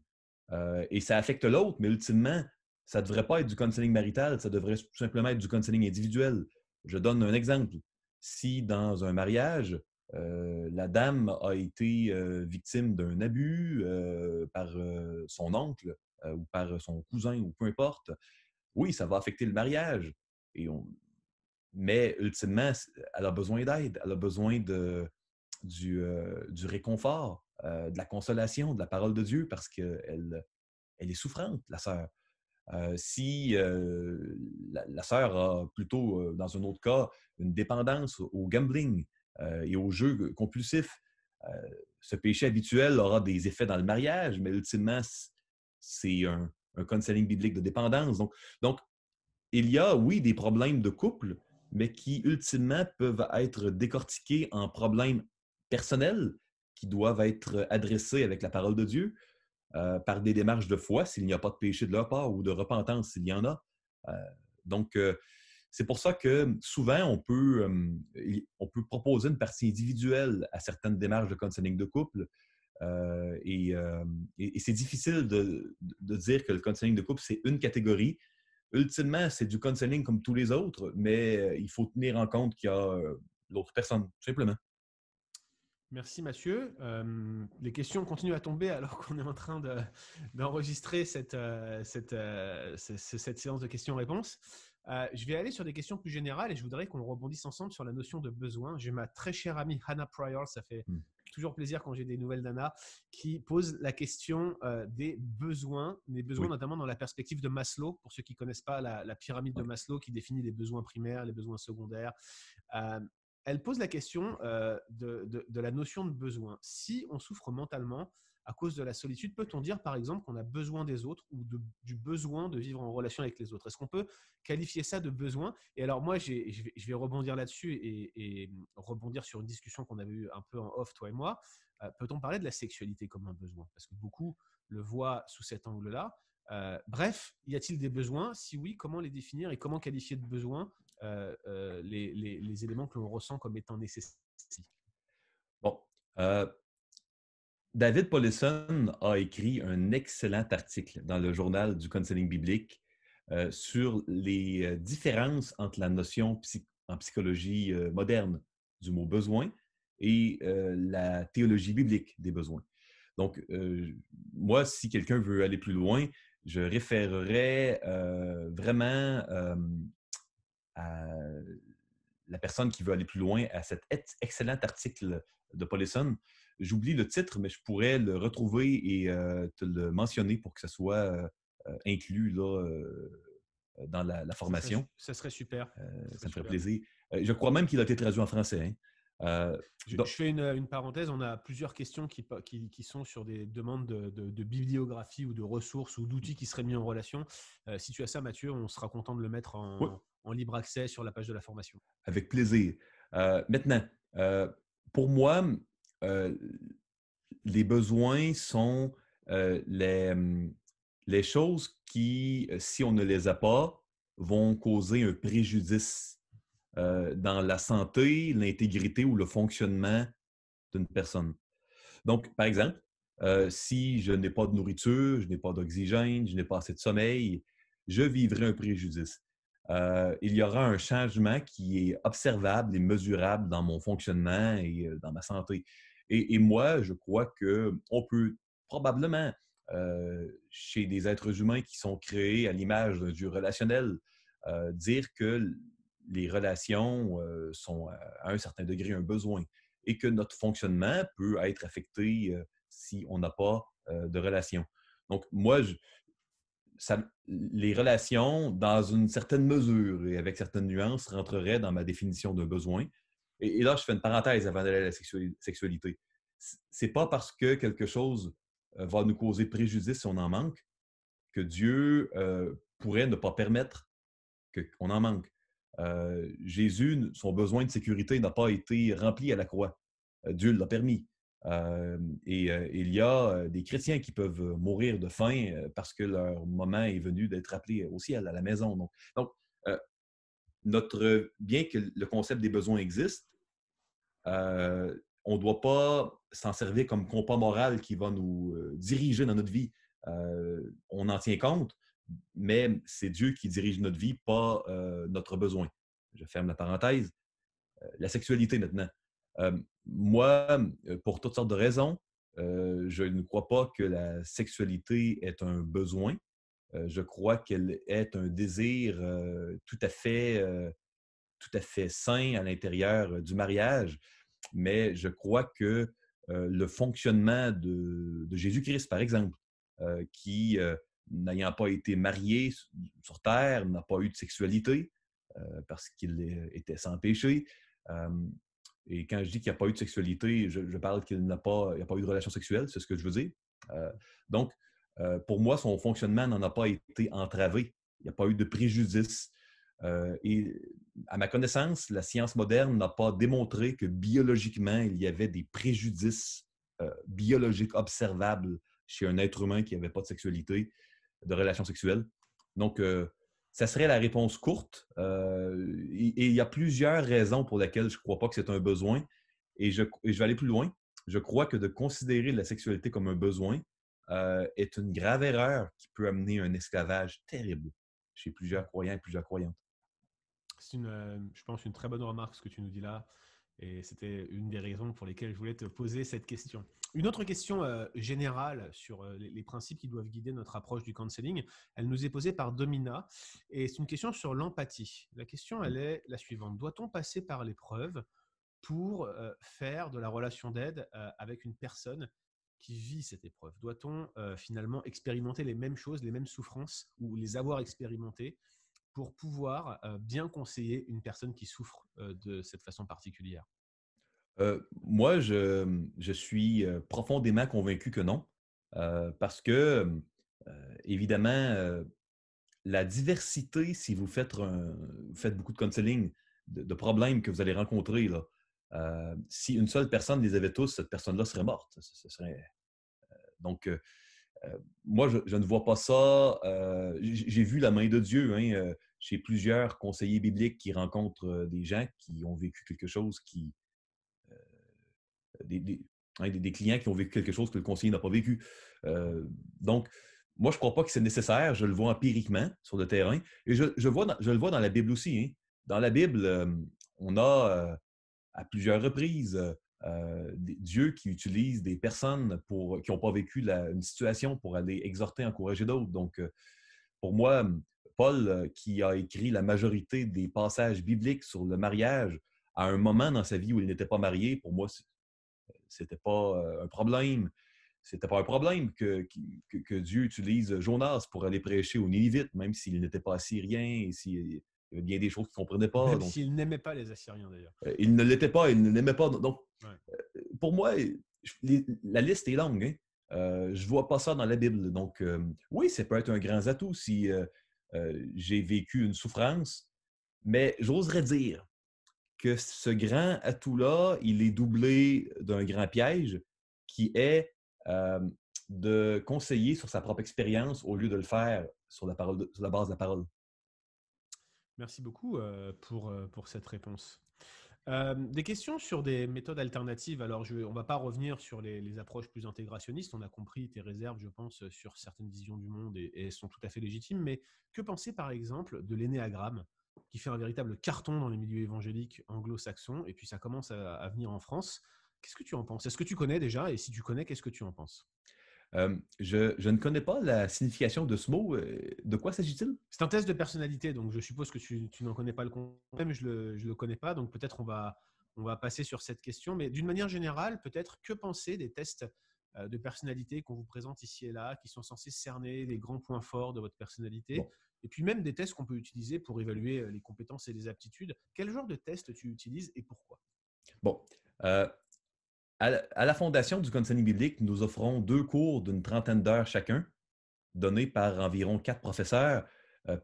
Speaker 2: et ça affecte l'autre, mais ultimement, ça ne devrait pas être du counseling marital, ça devrait tout simplement être du counseling individuel. Je donne un exemple. Si dans un mariage, la dame a été victime d'un abus par son oncle ou par son cousin ou peu importe, oui, ça va affecter le mariage. Et mais ultimement, elle a besoin d'aide, elle a besoin du réconfort, de la consolation, de la parole de Dieu, parce qu'elle elle est souffrante, la sœur. Si la sœur a plutôt, dans un autre cas, une dépendance au gambling et aux jeux compulsifs, euh, ce péché habituel aura des effets dans le mariage, mais ultimement, c'est un counseling biblique de dépendance. Donc, il y a, oui, des problèmes de couple, mais qui ultimement peuvent être décortiqués en problèmes personnels qui doivent être adressés avec la parole de Dieu par des démarches de foi s'il n'y a pas de péché de leur part ou de repentance s'il y en a. Euh, donc, c'est pour ça que souvent, on peut proposer une partie individuelle à certaines démarches de counseling de couple. Et c'est difficile de dire que le counseling de couple, c'est une catégorie. Ultimement, c'est du counseling comme tous les autres, mais il faut tenir en compte qu'il y a l'autre personne, tout simplement.
Speaker 1: Merci Mathieu. Les questions continuent à tomber alors qu'on est en train d'enregistrer cette séance de questions-réponses. Je vais aller sur des questions plus générales et je voudrais qu'on rebondisse ensemble sur la notion de besoin. J'ai ma très chère amie Hannah Pryor, ça fait
Speaker 2: Hmm.
Speaker 1: toujours plaisir quand j'ai des nouvelles d'Anna, qui pose la question des besoins
Speaker 2: Oui.
Speaker 1: notamment dans la perspective de Maslow, pour ceux qui ne connaissent pas la pyramide de
Speaker 2: Ouais.
Speaker 1: Maslow qui définit les besoins primaires, les besoins secondaires. Euh, Elle pose la question de la notion de besoin. Si on souffre mentalement à cause de la solitude, peut-on dire par exemple qu'on a besoin des autres ou du besoin de vivre en relation avec les autres? Est-ce qu'on peut qualifier ça de besoin? Et alors moi, je vais rebondir là-dessus et rebondir sur une discussion qu'on avait eue un peu en off, toi et moi. Peut-on parler de la sexualité comme un besoin? Parce que beaucoup le voient sous cet angle-là. Bref, y a-t-il des besoins? Si oui, comment les définir et comment qualifier de besoins les éléments que l'on ressent comme étant nécessaires?
Speaker 2: Bon. Euh, David Paulison a écrit un excellent article dans le journal du counseling biblique sur les différences entre la notion en psychologie moderne du mot besoin et la théologie biblique des besoins. Donc, moi, si quelqu'un veut aller plus loin, je référerais vraiment à la personne qui veut aller plus loin à cet excellent article de Paulison. J'oublie le titre, mais je pourrais le retrouver et te le mentionner pour que ce soit inclus là, dans la formation.
Speaker 1: Ça serait super. Ça serait
Speaker 2: Ça me ferait
Speaker 1: super.
Speaker 2: plaisir. Je crois même qu'il a été traduit en français. Hein.
Speaker 1: Je fais une parenthèse. On a plusieurs questions qui sont sur des demandes de bibliographie ou de ressources ou d'outils qui seraient mis en relation. Si tu as ça, Mathieu, on sera content de le mettre
Speaker 2: oui,
Speaker 1: en libre accès sur la page de la formation.
Speaker 2: avec plaisir. Maintenant, euh, pour moi, euh, les besoins sont les choses qui, si on ne les a pas, vont causer un préjudice dans la santé, l'intégrité ou le fonctionnement d'une personne. Donc, par exemple, si je n'ai pas de nourriture, je n'ai pas d'oxygène, je n'ai pas assez de sommeil, je vivrai un préjudice. Il y aura un changement qui est observable et mesurable dans mon fonctionnement et dans ma santé. Et moi, je crois qu'on peut probablement, chez des êtres humains qui sont créés à l'image d'un Dieu relationnel, dire que les relations sont à un certain degré un besoin et que notre fonctionnement peut être affecté si on n'a pas de relation. Donc, moi, les relations, dans une certaine mesure et avec certaines nuances, rentreraient dans ma définition de besoin. Et là, je fais une parenthèse avant d'aller à la sexualité. C'est pas parce que quelque chose va nous causer préjudice si on en manque que Dieu pourrait ne pas permettre qu'on en manque. Jésus, son besoin de sécurité n'a pas été rempli à la croix. Dieu l'a permis. Il y a des chrétiens qui peuvent mourir de faim parce que leur moment est venu d'être appelé au ciel, à la maison. Donc euh, bien que le concept des besoins existe, on ne doit pas s'en servir comme compas moral qui va nous diriger dans notre vie. On en tient compte, mais c'est Dieu qui dirige notre vie, pas notre besoin. Je ferme la parenthèse. La sexualité maintenant. Moi, pour toutes sortes de raisons, je ne crois pas que la sexualité est un besoin. Je crois qu'elle est un désir tout à fait sain à l'intérieur du mariage, mais je crois que le fonctionnement de Jésus-Christ, par exemple, qui, n'ayant pas été marié sur terre, n'a pas eu de sexualité parce qu'il était sans péché. Euh, et quand je dis qu'il n'y a pas eu de sexualité, je parle qu'il n'y a pas eu de relation sexuelle, c'est ce que je veux dire. Euh, donc, pour moi, son fonctionnement n'en a pas été entravé. Il n'y a pas eu de préjudice. Et à ma connaissance, la science moderne n'a pas démontré que biologiquement, il y avait des préjudices biologiques observables chez un être humain qui n'avait pas de sexualité, de relation sexuelle. Donc, ça serait la réponse courte. Et il y a plusieurs raisons pour lesquelles je ne crois pas que c'est un besoin. Et je vais aller plus loin. Je crois que de considérer la sexualité comme un besoin est une grave erreur qui peut amener un esclavage terrible chez plusieurs croyants et plusieurs croyantes.
Speaker 1: C'est je pense, une très bonne remarque ce que tu nous dis là. Et c'était une des raisons pour lesquelles je voulais te poser cette question. Une autre question générale sur les principes qui doivent guider notre approche du counseling, elle nous est posée par Domina. Et c'est une question sur l'empathie. La question, elle est la suivante. Doit-on passer par l'épreuve pour faire de la relation d'aide avec une personne qui vit cette épreuve? Doit-on finalement expérimenter les mêmes choses, les mêmes souffrances ou les avoir expérimentées pour pouvoir bien conseiller une personne qui souffre de cette façon particulière?
Speaker 2: Moi, je suis profondément convaincu que non, parce que, évidemment, la diversité, si vous faites beaucoup de counseling, de problèmes que vous allez rencontrer, là, si une seule personne les avait tous, cette personne-là serait morte. Donc, moi, je ne vois pas ça. J'ai vu la main de Dieu chez plusieurs conseillers bibliques qui rencontrent des gens qui ont vécu quelque chose des, des, des clients qui ont vécu quelque chose que le conseiller n'a pas vécu. Euh, donc, moi, je ne crois pas que c'est nécessaire. Je le vois empiriquement sur le terrain. Et je le vois dans la Bible aussi. Hein. Dans la Bible, on a à plusieurs reprises Dieu qui utilise des personnes qui n'ont pas vécu une situation pour aller exhorter, encourager d'autres. Donc, pour moi, Paul, qui a écrit la majorité des passages bibliques sur le mariage, à un moment dans sa vie où il n'était pas marié, pour moi, c'était pas un problème. C'était pas un problème que Dieu utilise Jonas pour aller prêcher aux Nénivites, même s'il n'était pas assyrien et s'il y avait bien des choses qu'il ne comprenait pas.
Speaker 1: Même
Speaker 2: Donc,
Speaker 1: s'il n'aimait pas les Assyriens d'ailleurs.
Speaker 2: il ne l'était pas, il ne l'aimait pas. Donc,
Speaker 1: Ouais.
Speaker 2: pour moi, la liste est longue. Hein. Je ne vois pas ça dans la Bible. Donc, oui, ça peut être un grand atout si j'ai vécu une souffrance, mais j'oserais dire que ce grand atout-là, il est doublé d'un grand piège qui est euh, de conseiller sur sa propre expérience au lieu de le faire sur sur la base de la parole.
Speaker 1: Merci beaucoup pour cette réponse. Des questions sur des méthodes alternatives. Alors, on ne va pas revenir sur les approches plus intégrationnistes. On a compris tes réserves, je pense, sur certaines visions du monde et elles sont tout à fait légitimes. Mais que penser, par exemple, de l'énéagramme, qui fait un véritable carton dans les milieux évangéliques anglo-saxons et puis ça commence à venir en France? Qu'est-ce que tu en penses? Est-ce que tu connais déjà? Et si tu connais, qu'est-ce que tu en penses?
Speaker 2: Je ne connais pas la signification de ce mot. De quoi s'agit-il?
Speaker 1: C'est un test de personnalité, donc je suppose que tu n'en connais pas le concept, mais je le connais pas, donc peut-être on va passer sur cette question. Mais d'une manière générale, peut-être que penser des tests de personnalité qu'on vous présente ici et là, qui sont censés cerner les grands points forts de votre personnalité,
Speaker 2: Bon.
Speaker 1: et puis même des tests qu'on peut utiliser pour évaluer les compétences et les aptitudes. Quel genre de test tu utilises et pourquoi?
Speaker 2: Bon. Euh, à la Fondation du Counseling biblique, nous offrons 2 cours d'une trentaine d'heures chacun, donnés par environ 4 professeurs,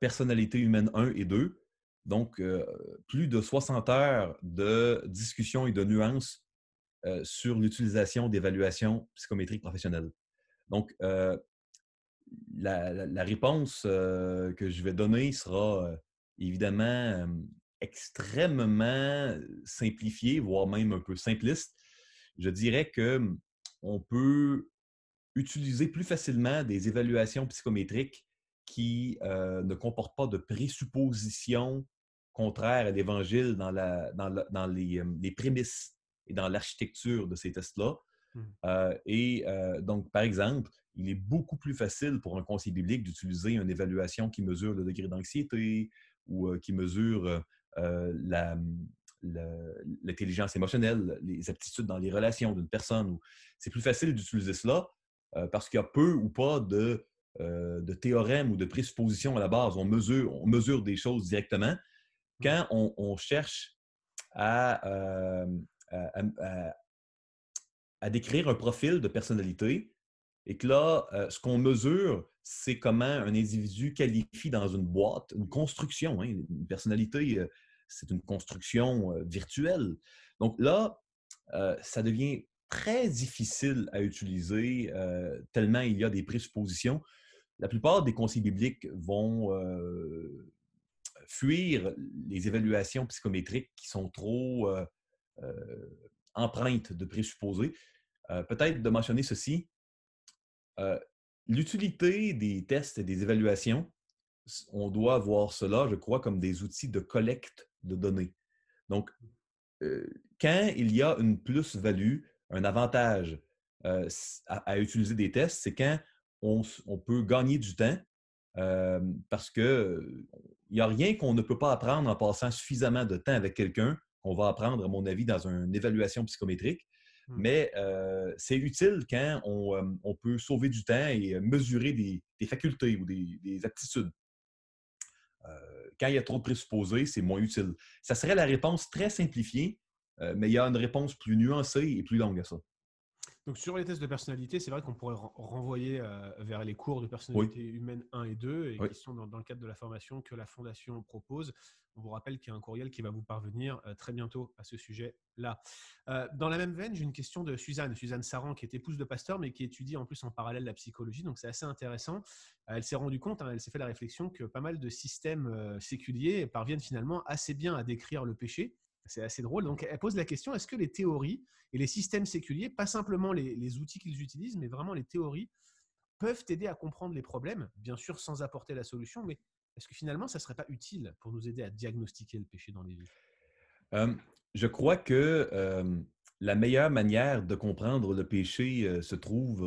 Speaker 2: personnalité humaine 1 et 2. Donc, plus de 60 heures de discussion et de nuances sur l'utilisation d'évaluations psychométriques professionnelles. Donc, la réponse que je vais donner sera évidemment extrêmement simplifiée, voire même un peu simpliste. je dirais que on peut utiliser plus facilement des évaluations psychométriques qui ne comportent pas de présuppositions contraires à l'Évangile dans les prémices et dans l'architecture de ces tests-là.
Speaker 1: Mhm.
Speaker 2: Donc, par exemple, il est beaucoup plus facile pour un conseiller biblique d'utiliser une évaluation qui mesure le degré d'anxiété ou qui mesure la, l'intelligence émotionnelle, les aptitudes dans les relations d'une personne. C'est plus facile d'utiliser cela parce qu'il y a peu ou pas de théorèmes ou de présuppositions à la base. On mesure des choses directement. Quand on cherche à, à, à, à décrire un profil de personnalité et que là, ce qu'on mesure, c'est comment un individu qualifie dans une boîte, une construction. Hein, une personnalité, c'est une construction virtuelle. Donc là, ça devient très difficile à utiliser tellement il y a des présuppositions. La plupart des conseillers bibliques vont fuir les évaluations psychométriques qui sont trop euh, empreintes de présupposés. Peut-être de mentionner ceci. Euh, L'utilité des tests et des évaluations, on doit voir cela, je crois, comme des outils de collecte de données. Donc, euh, quand il y a une plus-value, un avantage à utiliser des tests, c'est quand on peut gagner du temps parce que il n'y a rien qu'on ne peut pas apprendre en passant suffisamment de temps avec quelqu'un qu'on va apprendre, à mon avis, dans une évaluation psychométrique. Mais c'est utile quand on peut sauver du temps et mesurer des facultés ou des aptitudes. Quand il y a trop de présupposés, c'est moins utile. Ça serait la réponse très simplifiée, mais il y a une réponse plus nuancée et plus longue à ça.
Speaker 1: Donc sur les tests de personnalité, c'est vrai qu'on pourrait renvoyer vers les cours de
Speaker 2: Oui,
Speaker 1: personnalité humaine 1 et 2 et
Speaker 2: oui.
Speaker 1: qui sont dans le cadre de la formation que la Fondation propose. On vous rappelle qu'il y a un courriel qui va vous parvenir très bientôt à ce sujet-là. Dans la même veine, j'ai une question de Suzanne Saran, qui est épouse de pasteur, mais qui étudie en plus en parallèle la psychologie, donc c'est assez intéressant. Elle s'est rendue compte, elle s'est fait la réflexion que pas mal de systèmes séculiers parviennent finalement assez bien à décrire le péché. C'est assez drôle. Donc elle pose la question, est-ce que les théories et les systèmes séculiers, pas simplement les outils qu'ils utilisent, mais vraiment les théories, peuvent aider à comprendre les problèmes, bien sûr sans apporter la solution, mais est-ce que finalement, ça ne serait pas utile pour nous aider à diagnostiquer le péché dans les vies?
Speaker 2: Euh, je crois que la meilleure manière de comprendre le péché se trouve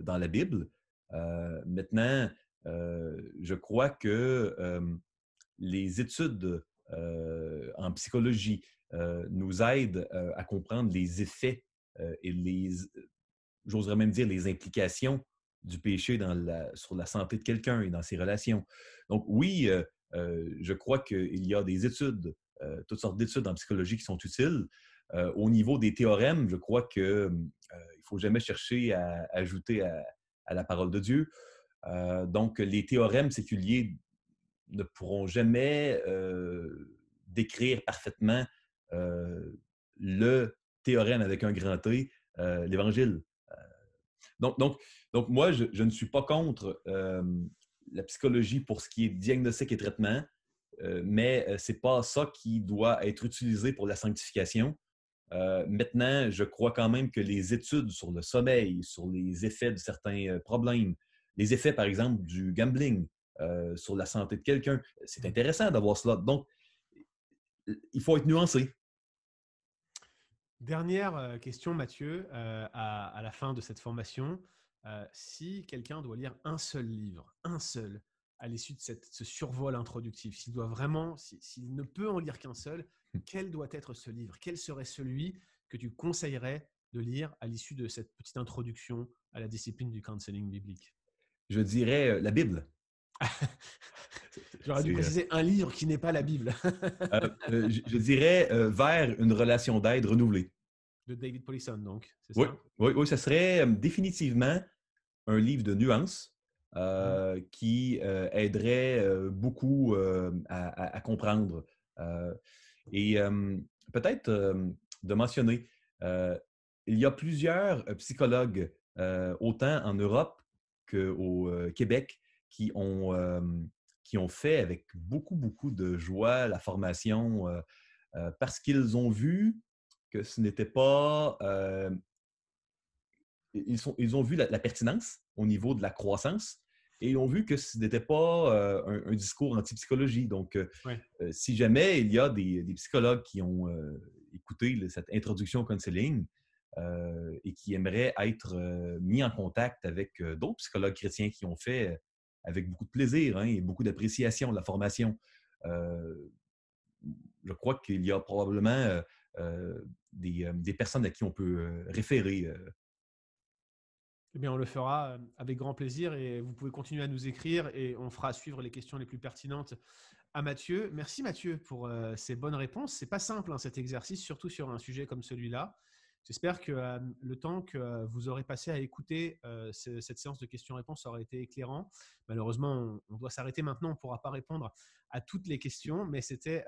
Speaker 2: dans la Bible. Maintenant, je crois que les études en psychologie nous aident à comprendre les effets et j'oserais même dire les implications du péché sur la santé de quelqu'un et dans ses relations. Donc oui, je crois qu'il y a des études, toutes sortes d'études en psychologie qui sont utiles. Au niveau des théorèmes, je crois qu'il ne faut jamais chercher à ajouter à la parole de Dieu. Donc les théorèmes séculiers ne pourront jamais décrire parfaitement euh, le théorème avec un grand T, l'Évangile. Donc, donc, donc moi, je ne suis pas contre la psychologie pour ce qui est diagnostic et traitement, mais ce n'est pas ça qui doit être utilisé pour la sanctification. Maintenant, je crois quand même que les études sur le sommeil, sur les effets de certains problèmes, les effets, par exemple, du gambling sur la santé de quelqu'un, c'est intéressant d'avoir cela. Donc, il faut être nuancé.
Speaker 1: Dernière question, Mathieu, à la fin de cette formation. Si quelqu'un doit lire un seul livre, un seul, à l'issue de ce survol introductif, s'il ne peut en lire qu'un seul, quel doit être ce livre? Quel serait celui que tu conseillerais de lire à l'issue de cette petite introduction à la discipline du counseling biblique?
Speaker 2: Je dirais la Bible.
Speaker 1: J'aurais dû
Speaker 2: C'est,
Speaker 1: préciser un livre qui n'est pas la Bible,
Speaker 2: je dirais vers une relation d'aide renouvelée.
Speaker 1: de David Powlison, donc, c'est
Speaker 2: Oui,
Speaker 1: ça?
Speaker 2: oui, oui, ça serait définitivement un livre de nuances
Speaker 1: Mhm.
Speaker 2: qui aiderait beaucoup à comprendre. Euh, et peut-être de mentionner, euh, il y a plusieurs psychologues, autant en Europe qu'au Québec, qui ont fait avec beaucoup, beaucoup de joie la formation parce qu'ils ont vu que ce n'était pas ils ont vu la pertinence au niveau de la croissance et ils ont vu que ce n'était pas un discours anti-psychologie. Donc,
Speaker 1: Ouais.
Speaker 2: si jamais il y a des psychologues qui ont écouté cette introduction au counseling et qui aimeraient être mis en contact avec d'autres psychologues chrétiens qui ont fait avec beaucoup de plaisir, hein, et beaucoup d'appréciation de la formation, euh, je crois qu'il y a probablement des personnes à qui on peut référer.
Speaker 1: Eh bien, on le fera avec grand plaisir et vous pouvez continuer à nous écrire et on fera suivre les questions les plus pertinentes à Mathieu. Merci Mathieu pour ces bonnes réponses. C'est pas simple, hein, cet exercice, surtout sur un sujet comme celui-là. J'espère que le temps que vous aurez passé à écouter cette séance de questions-réponses aura été éclairant. Malheureusement, on doit s'arrêter maintenant. On ne pourra pas répondre à toutes les questions, mais c'était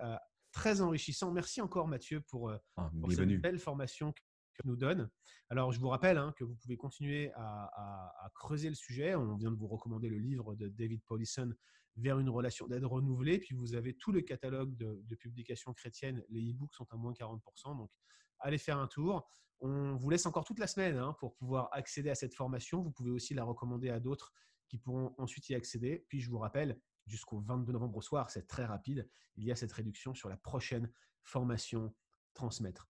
Speaker 1: très enrichissant. Merci encore Mathieu pour cette
Speaker 2: Bienvenue.
Speaker 1: belle formation que tu nous donnes. Alors, je vous rappelle, hein, que vous pouvez continuer à creuser le sujet. On vient de vous recommander le livre de David Paulison, Vers une relation d'aide renouvelée. Puis vous avez tout le catalogue de publications chrétiennes. Les e-books sont à moins 40%. Donc, allez faire un tour. On vous laisse encore toute la semaine, hein, pour pouvoir accéder à cette formation. Vous pouvez aussi la recommander à d'autres qui pourront ensuite y accéder. Puis je vous rappelle, jusqu'au 22 novembre au soir, c'est très rapide, il y a cette réduction sur la prochaine formation Transmettre.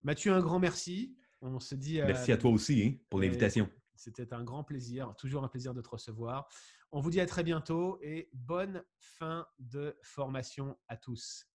Speaker 1: Mathieu, un grand merci. On se dit,
Speaker 2: Merci à toi aussi, hein, pour l'invitation.
Speaker 1: c'était un grand plaisir, toujours un plaisir de te recevoir. On vous dit à très bientôt et bonne fin de formation à tous.